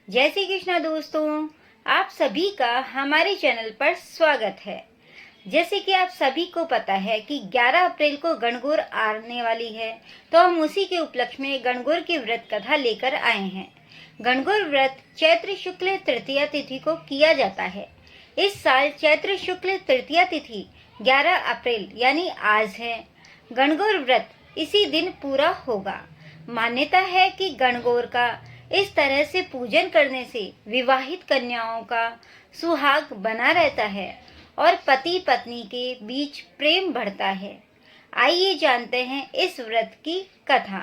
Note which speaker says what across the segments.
Speaker 1: जय श्री कृष्णा दोस्तों, आप सभी का हमारे चैनल पर स्वागत है। जैसे कि आप सभी को पता है कि 11 अप्रैल को गणगौर आने वाली है, तो हम उसी के उपलक्ष्य में गणगौर की व्रत कथा लेकर आए हैं। गणगौर व्रत चैत्र शुक्ल तृतीया तिथि को किया जाता है। इस साल चैत्र शुक्ल तृतीया तिथि 11 अप्रैल यानी आज है। गणगौर व्रत इसी दिन पूरा होगा। मान्यता है कि गणगौर का इस तरह से पूजन करने से विवाहित कन्याओं का सुहाग बना रहता है और पति पत्नी के बीच प्रेम बढ़ता है। आइए जानते हैं इस व्रत की कथा।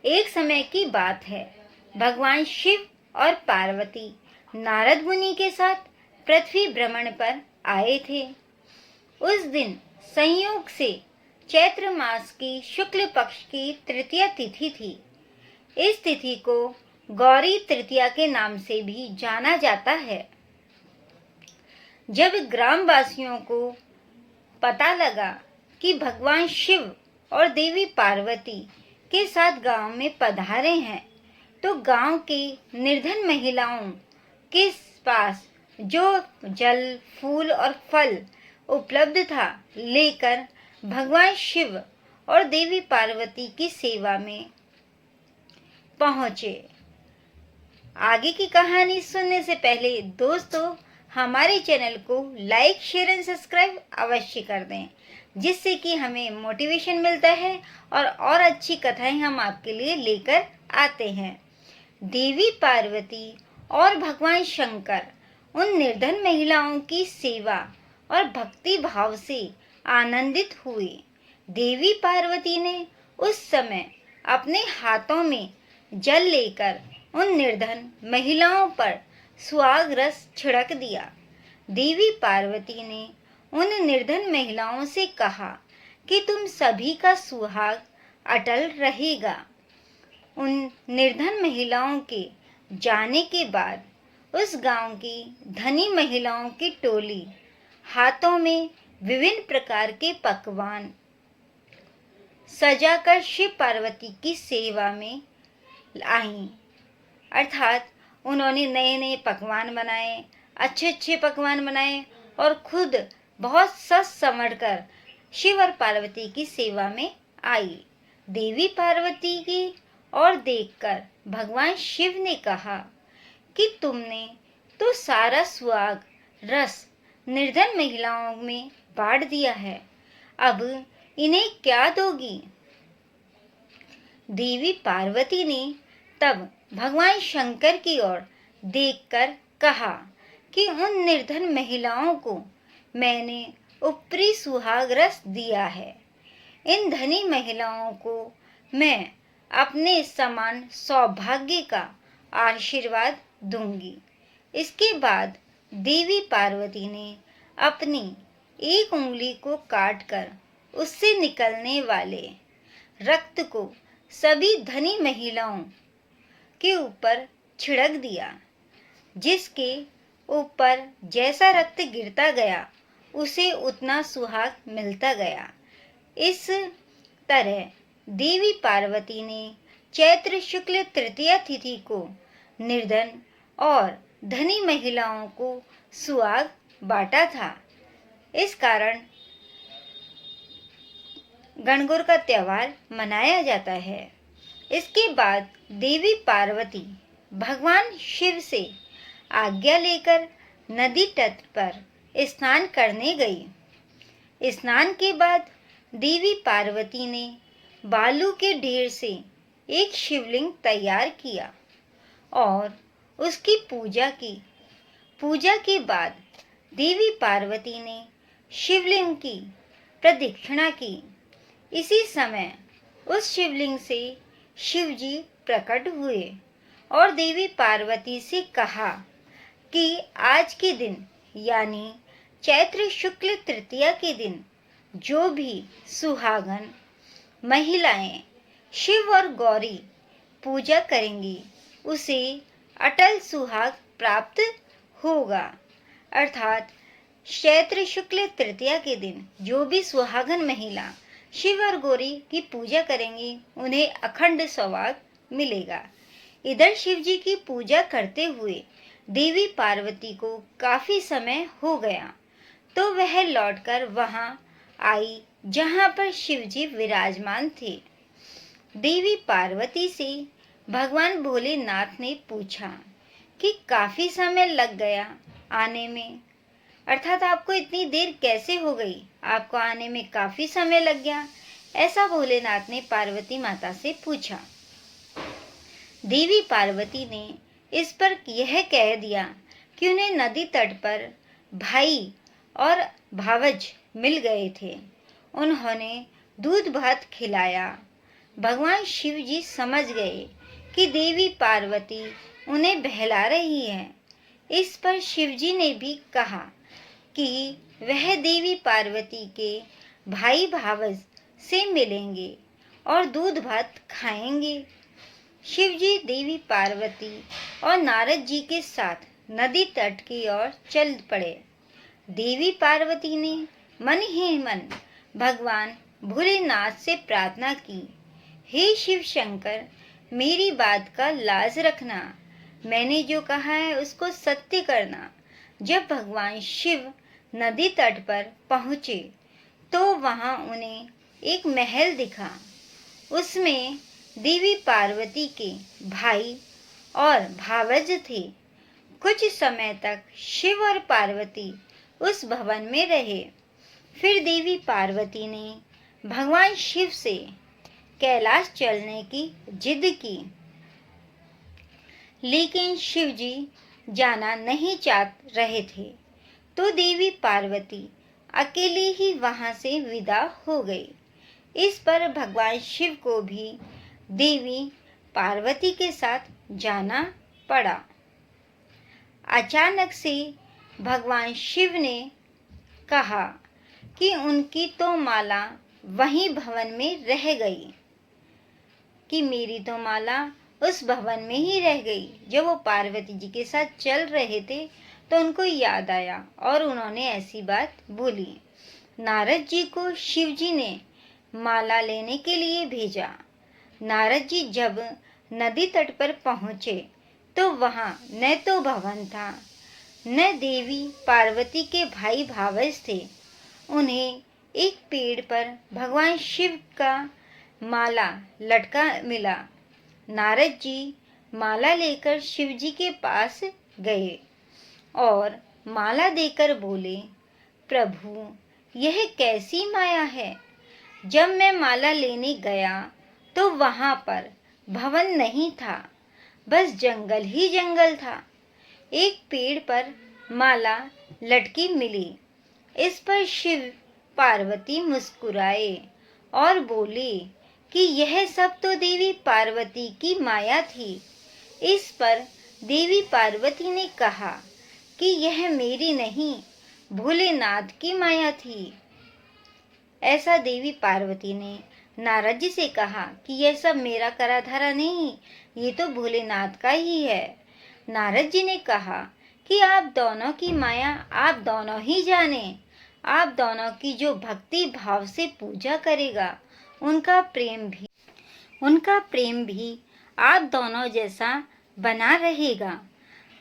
Speaker 1: एक समय की बात है, भगवान शिव और पार्वती नारद मुनि के साथ पृथ्वी भ्रमण पर आए थे। उस दिन संयोग से चैत्र मास की शुक्ल पक्ष की तृतीया तिथि थी। इस तिथि को गौरी तृतीया के नाम से भी जाना जाता है। जब ग्रामवासियों को पता लगा कि भगवान शिव और देवी पार्वती के साथ गांव में पधारे हैं, तो गांव की निर्धन महिलाओं के पास जो जल, फूल और फल उपलब्ध था, लेकर भगवान शिव और देवी पार्वती की सेवा में पहुंचे। आगे की कहानी सुनने से पहले दोस्तों, हमारे चैनल को लाइक, शेयर एंड सब्सक्राइब अवश्य कर दें, जिससे कि हमें मोटिवेशन मिलता है और अच्छी कथाएं हम आपके लिए लेकर आते हैं। देवी पार्वती और भगवान शंकर उन निर्धन महिलाओं की सेवा और भक्ति भाव से आनंदित हुए। देवी पार्वती ने उस समय अपने हाथों में जल लेकर उन निर्धन महिलाओं पर सुहाग रस छिड़क दिया। देवी पार्वती ने उन निर्धन महिलाओं से कहा कि तुम सभी का सुहाग अटल रहेगा। उन निर्धन महिलाओं के जाने के बाद उस गांव की धनी महिलाओं की टोली हाथों में विभिन्न प्रकार के पकवान सजाकर शिव पार्वती की सेवा में आई। अर्थात उन्होंने नए नए पकवान बनाए, अच्छे पकवान बनाए और खुद बहुत सज संवर कर शिव और पार्वती की सेवा में आई। देवी पार्वती की ओर देखकर भगवान शिव ने कहा कि तुमने तो सारा सुहाग रस निर्धन महिलाओं में बांट दिया है, अब इन्हें क्या दोगी? देवी पार्वती ने तब भगवान शंकर की ओर देखकर कहा कि उन निर्धन महिलाओं को मैंने ऊपरी सुहाग रस दिया है। इन धनी महिलाओं को मैं अपने समान सौभाग्य का आशीर्वाद दूंगी। इसके बाद देवी पार्वती ने अपनी एक उंगली को काटकर उससे निकलने वाले रक्त को सभी धनी महिलाओं के ऊपर छिड़क दिया। जिसके ऊपर जैसा रक्त गिरता गया, उसे उतना सुहाग मिलता गया। इस तरह देवी पार्वती ने चैत्र शुक्ल तृतीया तिथि को निर्धन और धनी महिलाओं को सुहाग बांटा था। इस कारण गणगौर का त्योहार मनाया जाता है। इसके बाद देवी पार्वती भगवान शिव से आज्ञा लेकर नदी तट पर स्नान करने गई। स्नान के बाद देवी पार्वती ने बालू के ढेर से एक शिवलिंग तैयार किया और उसकी पूजा की। पूजा के बाद देवी पार्वती ने शिवलिंग की प्रदक्षिणा की। इसी समय उस शिवलिंग से शिवजी प्रकट हुए और देवी पार्वती से कहा कि आज के दिन यानी चैत्र शुक्ल तृतीया के दिन जो भी सुहागन महिलाएं शिव और गौरी पूजा करेंगी, उसे अटल सुहाग प्राप्त होगा। अर्थात चैत्र शुक्ल तृतीया के दिन जो भी सुहागन महिला शिव और गौरी की पूजा करेंगी, उन्हें अखंड सौभाग्य मिलेगा। इधर शिव जी की पूजा करते हुए देवी पार्वती को काफी समय हो गया, तो वह लौटकर वहां आई जहां पर शिव जी विराजमान थे। देवी पार्वती से भगवान भोलेनाथ ने पूछा कि काफी समय लग गया आने में, अर्थात आपको इतनी देर कैसे हो गई, आपको आने में काफी समय लग गया, ऐसा भोलेनाथ ने पार्वती माता से पूछा। देवी पार्वती ने इस पर यह कह दिया कि उन्हें नदी तट पर भाई और भावज मिल गए थे, उन्होंने दूध भात खिलाया। भगवान शिव जी समझ गए कि देवी पार्वती उन्हें बहला रही है। इस पर शिव जी ने भी कहा कि वह देवी पार्वती के भाई भावज से मिलेंगे और दूध भात खाएंगे। शिव जी देवी पार्वती और नारद जी के साथ नदी तट की ओर चल पड़े। देवी पार्वती ने मन ही मन भगवान भोलेनाथ से प्रार्थना की, हे शिव शंकर, मेरी बात का लाज रखना, मैंने जो कहा है उसको सत्य करना। जब भगवान शिव नदी तट पर पहुंचे तो वहां उन्हें एक महल दिखा। उसमें देवी पार्वती के भाई और भावज थे। कुछ समय तक शिव और पार्वती उस भवन में रहे। फिर देवी पार्वती ने भगवान शिव से कैलाश चलने की जिद की, लेकिन शिव जी जाना नहीं चाह रहे थे, तो देवी पार्वती अकेले ही वहां से विदा हो गई। इस पर भगवान शिव को भी देवी पार्वती के साथ जाना पड़ा। अचानक से भगवान शिव ने कहा कि उनकी तो माला वहीं भवन में रह गई, कि मेरी तो माला उस भवन में ही रह गई। जब वो पार्वती जी के साथ चल रहे थे तो उनको याद आया और उन्होंने ऐसी बात बोली। नारद जी को शिव जी ने माला लेने के लिए भेजा। नारद जी जब नदी तट पर पहुंचे तो वहां न तो भवन था, न देवी पार्वती के भाई भावज थे। उन्हें एक पेड़ पर भगवान शिव का माला लटका मिला। नारद जी माला लेकर शिव जी के पास गए और माला देकर बोले, प्रभु, यह कैसी माया है? जब मैं माला लेने गया तो वहां पर भवन नहीं था, बस जंगल ही जंगल था। एक पेड़ पर माला लटकी मिली। इस पर शिव पार्वती मुस्कुराए और बोले कि यह सब तो देवी पार्वती की माया थी। इस पर देवी पार्वती ने कहा कि यह मेरी नहीं, भोलेनाथ की माया थी। ऐसा देवी पार्वती ने नारद जी से कहा कि यह सब मेरा करा धरा नहीं, ये तो भोलेनाथ का ही है। नारद जी ने कहा कि आप दोनों की माया आप दोनों ही जाने। आप दोनों की जो भक्ति भाव से पूजा करेगा उनका प्रेम भी आप दोनों जैसा बना रहेगा।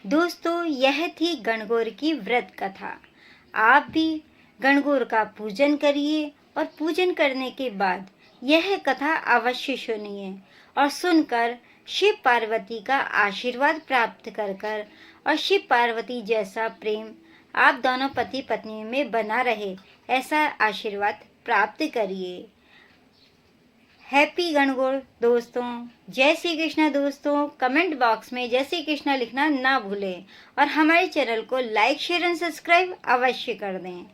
Speaker 1: दोस्तों, यह थी गणगौर की व्रत कथा। आप भी गणगौर का पूजन करिए और पूजन करने के बाद यह कथा अवश्य सुनिए और सुनकर शिव पार्वती का आशीर्वाद प्राप्त कर और शिव पार्वती जैसा प्रेम आप दोनों पति पत्नी में बना रहे, ऐसा आशीर्वाद प्राप्त करिए। हैप्पी गणगौर दोस्तों। जय श्री कृष्णा दोस्तों। कमेंट बॉक्स में जय श्री कृष्णा लिखना ना भूलें और हमारे चैनल को लाइक, शेयर एंड सब्सक्राइब अवश्य कर दें।